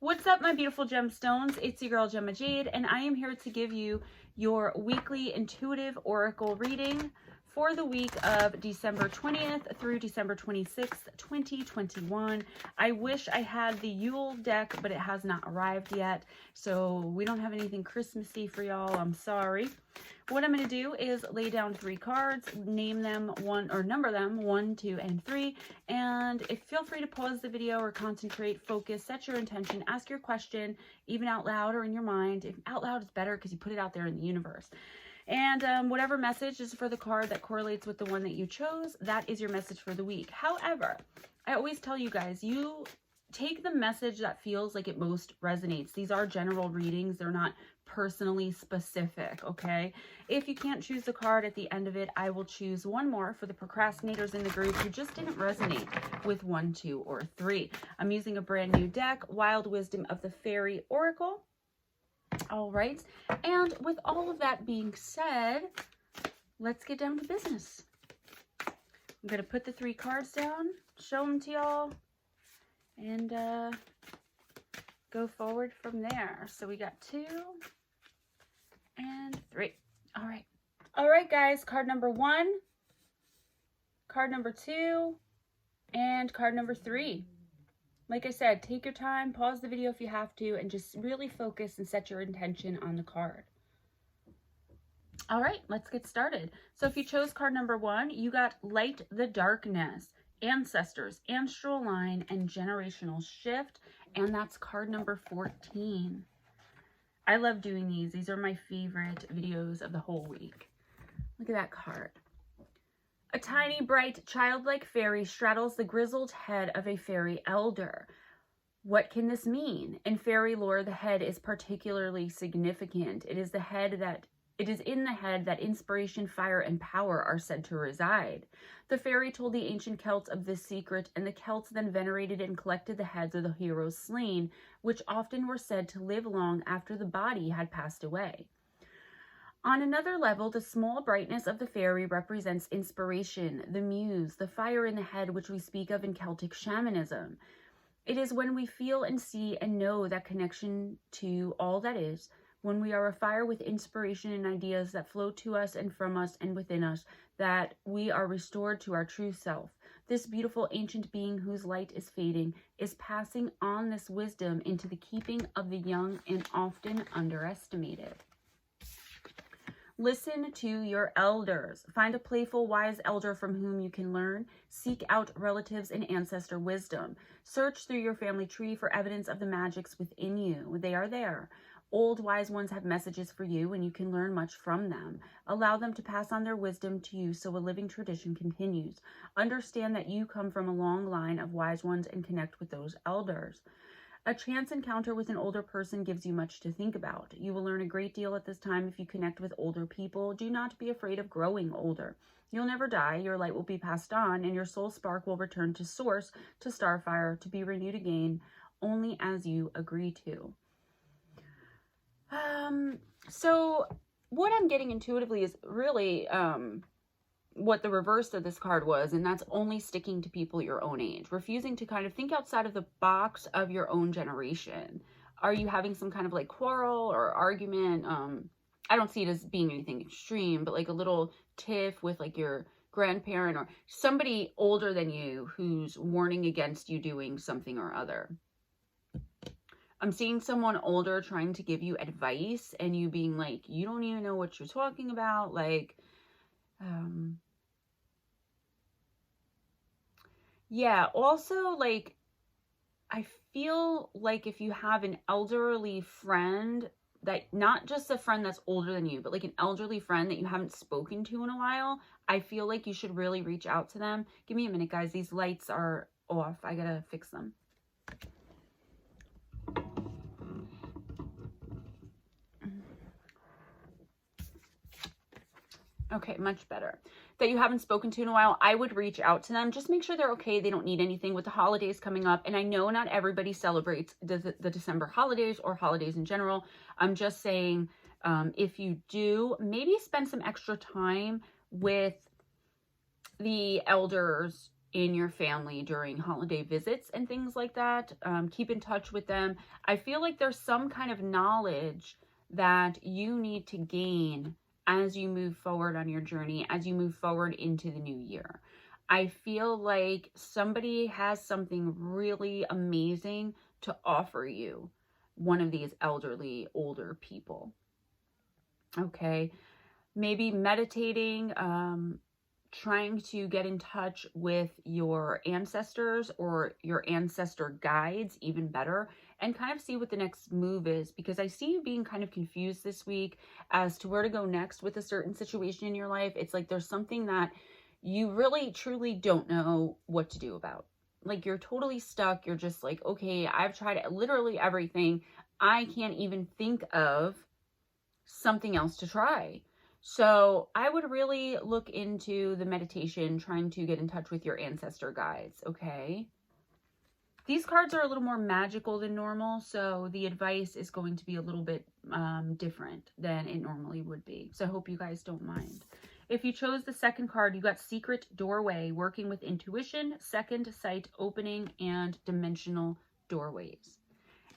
What's up, my beautiful gemstones? It's your girl Gemma Jade, and I am here to give you your weekly intuitive oracle reading for the week of December 20th through December 26th, 2021. I wish I had the Yule deck, but it has not arrived yet, so we don't have anything Christmassy for y'all. I'm sorry. What I'm going to do is lay down 3 cards, name them number them 1, 2, and 3. And feel free to pause the video or concentrate, focus, set your intention, ask your question, even out loud or in your mind. If out loud is better because you put it out there in the universe. And whatever message is for the card that correlates with the one that you chose, that is your message for the week. However, I always tell you guys, you take the message that feels like it most resonates. These are general readings. They're not personally specific, okay? If you can't choose the card at the end of it, I will choose one more for the procrastinators in the group who just didn't resonate with 1, 2, or 3. I'm using a brand new deck, Wild Wisdom of the Faery Oracle. All right, and with all of that being said, let's get down to business. I'm going to put the 3 cards down, show them to y'all, and go forward from there. So we got 2 and 3. All right, guys, card number 1, card number 2, and card number 3. Like I said, take your time, pause the video if you have to, and just really focus and set your intention on the card. All right, let's get started. So if you chose card number 1, you got Light the Darkness, Ancestors, Astral Line, and Generational Shift, and that's card number 14. I love doing these. These are my favorite videos of the whole week. Look at that card. A tiny, bright, childlike fairy straddles the grizzled head of a fairy elder. What can this mean? In fairy lore, the head is particularly significant. It is in the head that inspiration, fire, and power are said to reside. The fairy told the ancient Celts of this secret, and the Celts then venerated and collected the heads of the heroes slain, which often were said to live long after the body had passed away. On another level, the small brightness of the fairy represents inspiration, the muse, the fire in the head, which we speak of in Celtic shamanism. It is when we feel and see and know that connection to all that is, when we are afire with inspiration and ideas that flow to us and from us and within us, that we are restored to our true self. This beautiful ancient being whose light is fading is passing on this wisdom into the keeping of the young and often underestimated. Listen to your elders. Find a playful, wise elder from whom you can learn. Seek out relatives and ancestor wisdom. Search through your family tree for evidence of the magics within you. They are there. Old wise ones have messages for you, and you can learn much from them. Allow them to pass on their wisdom to you so a living tradition continues. Understand that you come from a long line of wise ones and connect with those elders. A chance encounter with an older person gives you much to think about. You will learn a great deal at this time if you connect with older people. Do not be afraid of growing older. You'll never die, your light will be passed on, and your soul spark will return to source, to starfire, to be renewed again, only as you agree to. So what I'm getting intuitively is really what the reverse of this card was, and that's only sticking to people your own age, refusing to kind of think outside of the box of your own generation. Are you having some kind of like quarrel or argument? I don't see it as being anything extreme, but like a little tiff with like your grandparent or somebody older than you who's warning against you doing something or other. I'm seeing someone older trying to give you advice and you being like, you don't even know what you're talking about. Like, yeah, also, like, I feel like if you have an elderly friend, that not just a friend that's older than you, but like an elderly friend that you haven't spoken to in a while, I feel like you should really reach out to them. Give me a minute, guys. These lights are off. I gotta fix them. Okay, much better. That you haven't spoken to in a while, I would reach out to them. Just make sure they're okay. They don't need anything with the holidays coming up. And I know not everybody celebrates the December holidays or holidays in general. I'm just saying, if you do, maybe spend some extra time with the elders in your family during holiday visits and things like that. Keep in touch with them. I feel like there's some kind of knowledge that you need to gain as you move forward on your journey, as you move forward into the new year. I feel like somebody has something really amazing to offer you, one of these elderly, older people. Okay, maybe meditating, trying to get in touch with your ancestors or your ancestor guides, even better, and kind of see what the next move is, because I see you being kind of confused this week as to where to go next with a certain situation in your life. It's like there's something that you really truly don't know what to do about. Like you're totally stuck. You're just like, okay, I've tried literally everything. I can't even think of something else to try. So I would really look into the meditation, trying to get in touch with your ancestor guides, okay? These cards are a little more magical than normal, so the advice is going to be a little bit different than it normally would be. So I hope you guys don't mind. If you chose the second card, you got Secret Doorway, working with intuition, second sight opening, and dimensional doorways.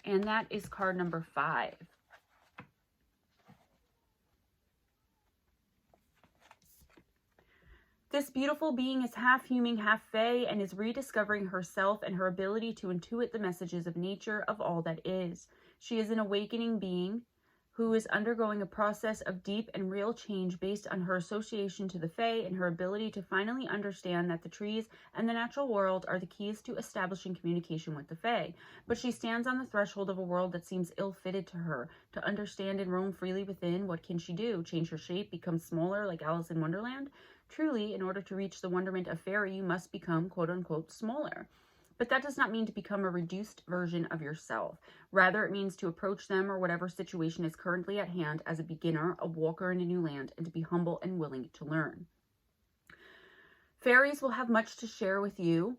And that is card number 5. This beautiful being is half human, half fae, and is rediscovering herself and her ability to intuit the messages of nature of all that is. She is an awakening being who is undergoing a process of deep and real change based on her association to the fae and her ability to finally understand that the trees and the natural world are the keys to establishing communication with the fae. But she stands on the threshold of a world that seems ill-fitted to her. To understand and roam freely within, what can she do? Change her shape, become smaller like Alice in Wonderland? Truly, in order to reach the wonderment of fairy, you must become, quote-unquote, smaller. But that does not mean to become a reduced version of yourself. Rather, it means to approach them or whatever situation is currently at hand as a beginner, a walker in a new land, and to be humble and willing to learn. Fairies will have much to share with you.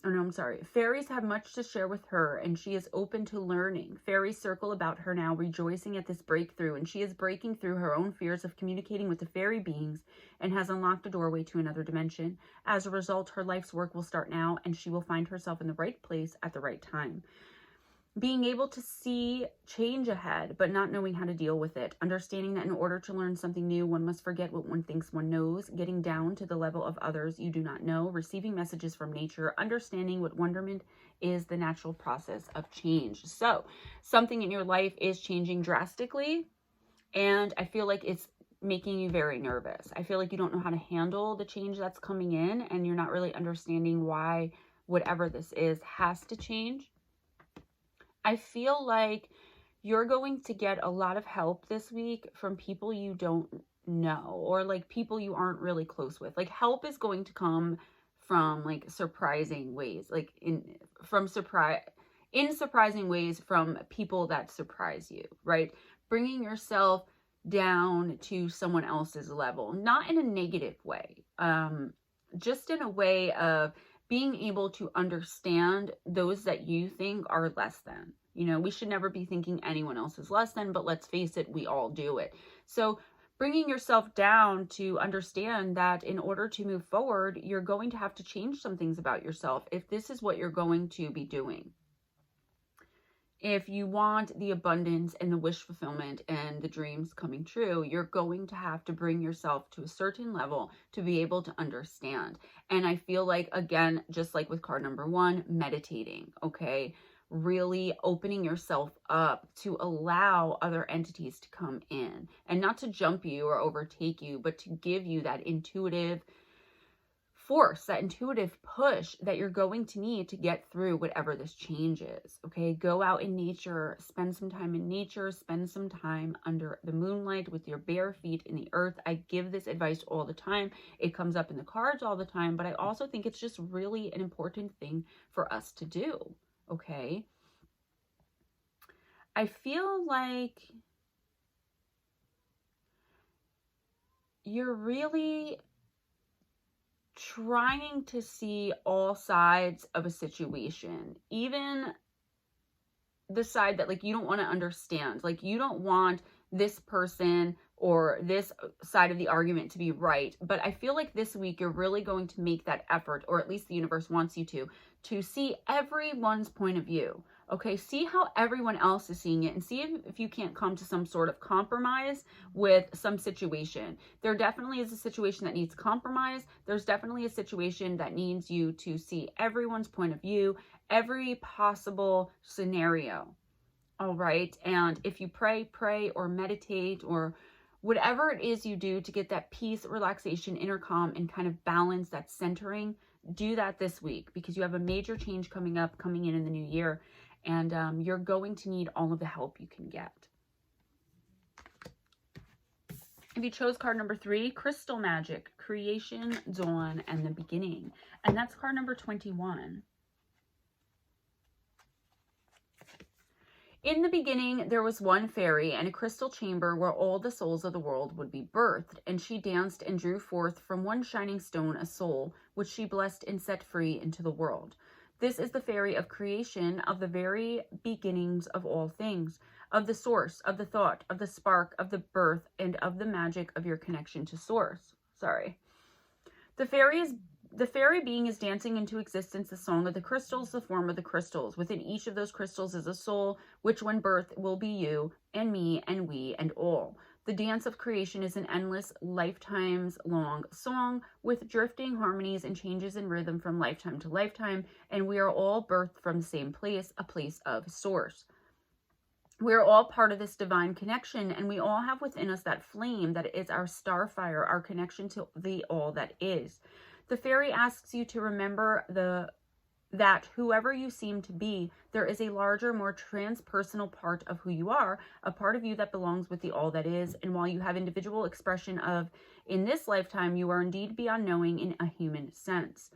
Oh, no, I'm sorry. Fairies have much to share with her, and she is open to learning. Fairies circle about her now, rejoicing at this breakthrough, and she is breaking through her own fears of communicating with the fairy beings and has unlocked a doorway to another dimension. As a result, her life's work will start now, and she will find herself in the right place at the right time. Being able to see change ahead, but not knowing how to deal with it. Understanding that in order to learn something new, one must forget what one thinks one knows. Getting down to the level of others you do not know. Receiving messages from nature. Understanding what wonderment is, the natural process of change. So, something in your life is changing drastically, and I feel like it's making you very nervous. I feel like you don't know how to handle the change that's coming in, and you're not really understanding why whatever this is has to change. I feel like you're going to get a lot of help this week from people you don't know, or like people you aren't really close with. Like help is going to come from like surprising ways, like in surprising ways from people that surprise you, right? Bringing yourself down to someone else's level, not in a negative way, just in a way of being able to understand those that you think are less than. You know, we should never be thinking anyone else is less than, but let's face it, we all do it. So bringing yourself down to understand that in order to move forward, you're going to have to change some things about yourself if this is what you're going to be doing. If you want the abundance and the wish fulfillment and the dreams coming true, you're going to have to bring yourself to a certain level to be able to understand. And I feel like, again, just like with card number 1, meditating, okay? Really opening yourself up to allow other entities to come in and not to jump you or overtake you, but to give you that intuitive force, that intuitive push that you're going to need to get through whatever this change is, okay? Go out in nature, spend some time in nature, spend some time under the moonlight with your bare feet in the earth. I give this advice all the time. It comes up in the cards all the time, but I also think it's just really an important thing for us to do, okay? I feel like you're really trying to see all sides of a situation, even the side that like you don't want to understand. Like you don't want this person or this side of the argument to be right. But I feel like this week you're really going to make that effort, or at least the universe wants you to see everyone's point of view. Okay, see how everyone else is seeing it, and see if you can't come to some sort of compromise with some situation. There definitely is a situation that needs compromise. There's definitely a situation that needs you to see everyone's point of view, every possible scenario. All right, and if you pray or meditate or whatever it is you do to get that peace, relaxation, inner calm, and kind of balance, that centering, do that this week, because you have a major change coming in the new year, and you're going to need all of the help you can get. If you chose card number 3, Crystal Magic, Creation, Dawn, and the Beginning, and that's card number 21. In the beginning, there was one fairy and a crystal chamber where all the souls of the world would be birthed, and she danced and drew forth from one shining stone a soul, which she blessed and set free into the world. This is the fairy of creation, of the very beginnings of all things, of the source, of the thought, of the spark, of the birth, and of the magic of your connection to source. The fairy being is dancing into existence the song of the crystals, the form of the crystals. Within each of those crystals is a soul, which when birth will be you and me and we and all. The dance of creation is an endless, lifetimes long song with drifting harmonies and changes in rhythm from lifetime to lifetime, and we are all birthed from the same place, a place of source. We are all part of this divine connection, and we all have within us that flame that is our star fire, our connection to the all that is. The fairy asks you to remember that whoever you seem to be, there is a larger, more transpersonal part of who you are, a part of you that belongs with the all that is. And while you have individual expression of in this lifetime, you are indeed beyond knowing in a human sense.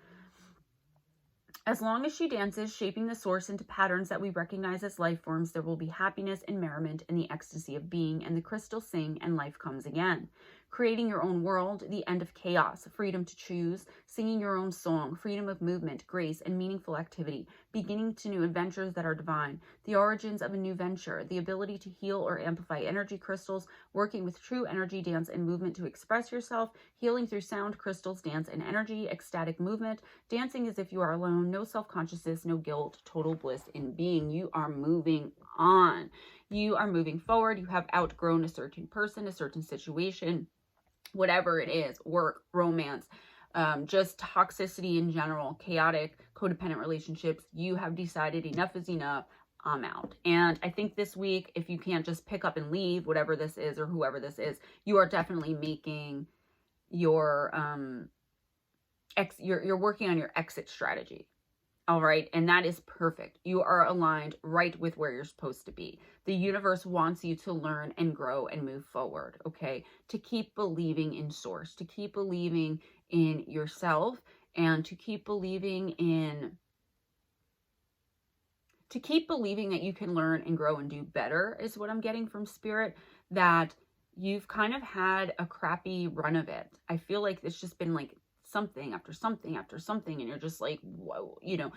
As long as she dances, shaping the source into patterns that we recognize as life forms, there will be happiness and merriment in the ecstasy of being, and the crystals sing and life comes again. Creating your own world, the end of chaos, freedom to choose, singing your own song, freedom of movement, grace, and meaningful activity, beginning to new adventures that are divine, the origins of a new venture, the ability to heal or amplify energy crystals, working with true energy, dance, and movement to express yourself, healing through sound, crystals, dance, and energy, ecstatic movement, dancing as if you are alone, no self-consciousness, no guilt, total bliss in being. You are moving on. You are moving forward. You have outgrown a certain person, a certain situation, whatever it is, work, romance, just toxicity in general, chaotic, codependent relationships. You have decided enough is enough. I'm out. And I think this week, if you can't just pick up and leave, whatever this is or whoever this is, you are definitely making your, you're working on your exit strategy. All right. And that is perfect. You are aligned right with where you're supposed to be. The universe wants you to learn and grow and move forward. Okay. To keep believing in source, to keep believing in yourself, and to keep believing that you can learn and grow and do better is what I'm getting from spirit, that you've kind of had a crappy run of it. I feel like it's just been like something after something after something, and you're just like, whoa, you know,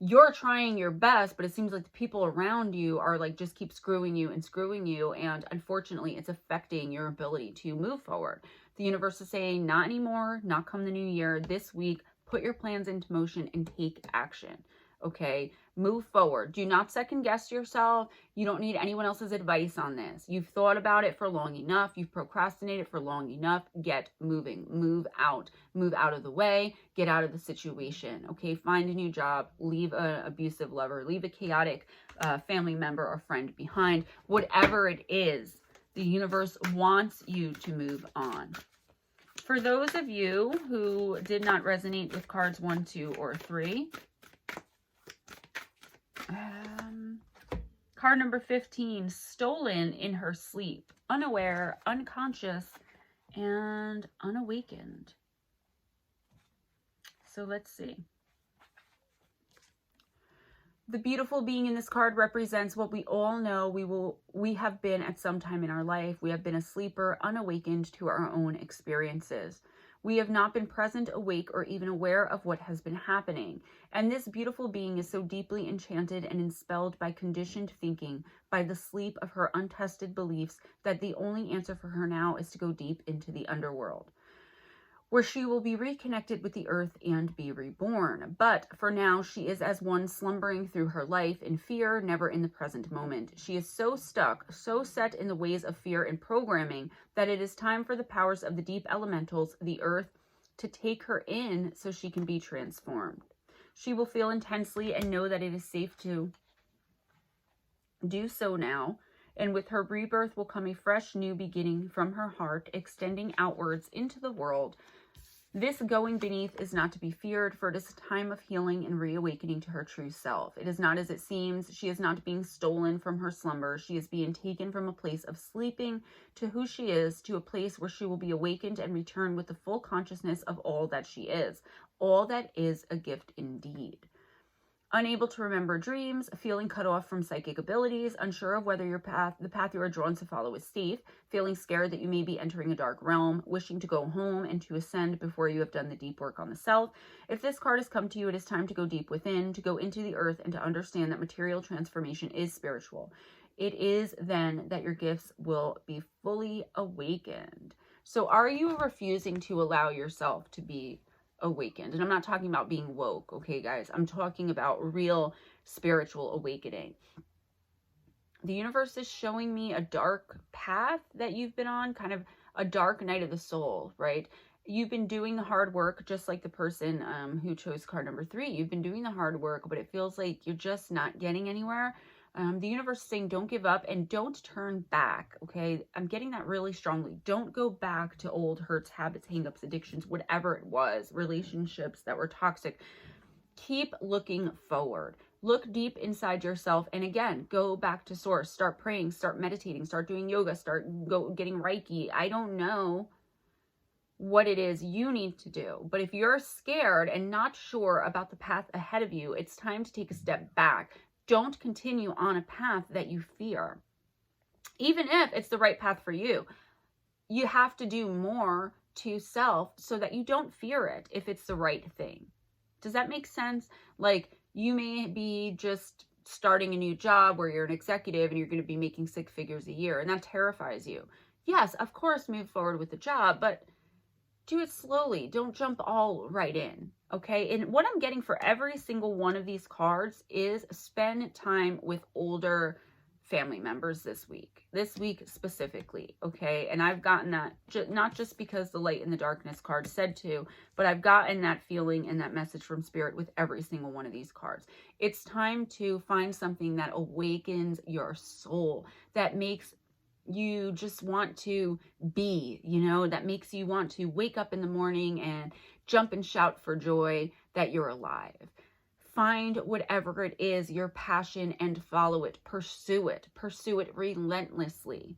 you're trying your best, but it seems like the people around you are like just keep screwing you, and unfortunately it's affecting your ability to move forward. The universe is saying not anymore, not come the new year. This week, put your plans into motion and take action. Okay, move forward. Do not second guess yourself. You don't need anyone else's advice on this. You've thought about it for long enough. You've procrastinated for long enough. Get moving. Move out of the way. Get out of the situation. Okay, find a new job. Leave an abusive lover. Leave a chaotic family member or friend behind. Whatever it is, the universe wants you to move on. For those of you who did not resonate with cards 1, 2, or 3, card number 15, stolen in her sleep, unaware, unconscious, and unawakened. So let's see. The beautiful being in this card represents what we all know we have been at some time in our life. We have been a sleeper, unawakened to our own experiences. We have not been present, awake, or even aware of what has been happening. And this beautiful being is so deeply enchanted and enspelled by conditioned thinking, by the sleep of her untested beliefs, that the only answer for her now is to go deep into the underworld, where she will be reconnected with the earth and be reborn. But for now, she is as one slumbering through her life in fear, never in the present moment. She is so stuck, so set in the ways of fear and programming, that it is time for the powers of the deep elementals, the earth, to take her in so she can be transformed. She will feel intensely and know that it is safe to do so now. And with her rebirth will come a fresh new beginning from her heart, extending outwards into the world. This going beneath is not to be feared, for it is a time of healing and reawakening to her true self. It is not as it seems. She is not being stolen from her slumber. She is being taken from a place of sleeping to who she is, to a place where she will be awakened and return with the full consciousness of all that she is. All that is a gift indeed. Unable to remember dreams, feeling cut off from psychic abilities, unsure of whether the path you are drawn to follow is safe, feeling scared that you may be entering a dark realm, wishing to go home and to ascend before you have done the deep work on the self. If this card has come to you, it is time to go deep within, to go into the earth, and to understand that material transformation is spiritual. It is then that your gifts will be fully awakened. So are you refusing to allow yourself to be awakened? And I'm not talking about being woke, okay, guys? I'm talking about real spiritual awakening. The universe is showing me a dark path that you've been on, kind of a dark night of the soul, right? You've been doing the hard work, just like the person who chose card number 3. You've been doing the hard work, but it feels like you're just not getting anywhere. The universe is saying don't give up and don't turn back, okay? I'm getting that really strongly. Don't go back to old hurts, habits, hangups, addictions, whatever it was, relationships that were toxic. Keep looking forward. Look deep inside yourself, and again, go back to source. Start praying, start meditating, start doing yoga, start getting Reiki. I don't know what it is you need to do, but if you're scared and not sure about the path ahead of you, it's time to take a step back. Don't continue on a path that you fear. Even if it's the right path for you, you have to do more to self so that you don't fear it if it's the right thing. Does that make sense? Like, you may be just starting a new job where you're an executive and you're going to be making 6 figures a year, and that terrifies you. Yes, of course, move forward with the job, but do it slowly. Don't jump all right in, okay? And what I'm getting for every single one of these cards is spend time with older family members this week specifically, okay? And I've gotten that, not just because the light and the darkness card said to, but I've gotten that feeling and that message from spirit with every single one of these cards. It's time to find something that awakens your soul, that makes you just want to be, you know, that makes you want to wake up in the morning and jump and shout for joy that you're alive. Find whatever it is, your passion, and follow it. Pursue it. Pursue it relentlessly.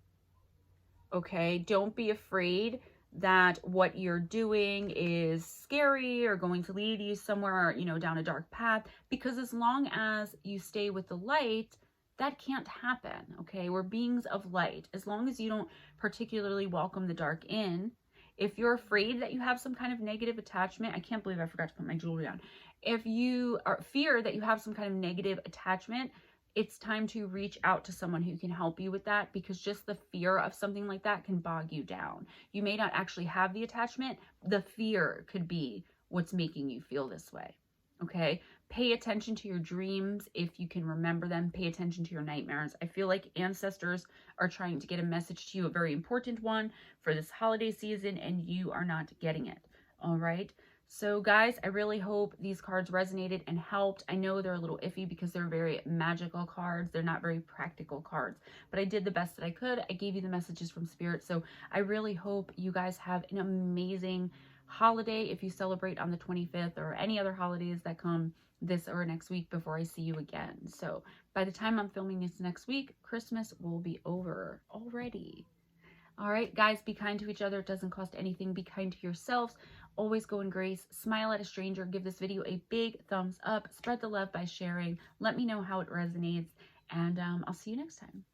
Okay? Don't be afraid that what you're doing is scary or going to lead you somewhere, you know, down a dark path, because as long as you stay with the light, that can't happen, okay? We're beings of light. As long as you don't particularly welcome the dark in, if you're afraid that you have some kind of negative attachment, I can't believe I forgot to put my jewelry on. If you fear that you have some kind of negative attachment, it's time to reach out to someone who can help you with that, because just the fear of something like that can bog you down. You may not actually have the attachment. The fear could be what's making you feel this way, okay? Pay attention to your dreams if you can remember them. Pay attention to your nightmares. I feel like ancestors are trying to get a message to you, a very important one for this holiday season, and you are not getting it. All right. So guys, I really hope these cards resonated and helped. I know they're a little iffy because they're very magical cards. They're not very practical cards, but I did the best that I could. I gave you the messages from spirit. So I really hope you guys have an amazing holiday if you celebrate on the 25th, or any other holidays that come this or next week before I see you again. So by the time I'm filming this next week, Christmas will be over already. All right, guys, be kind to each other. It doesn't cost anything. Be kind to yourselves. Always go in grace. Smile at a stranger. Give this video a big thumbs up. Spread the love by sharing. Let me know how it resonates. And I'll see you next time.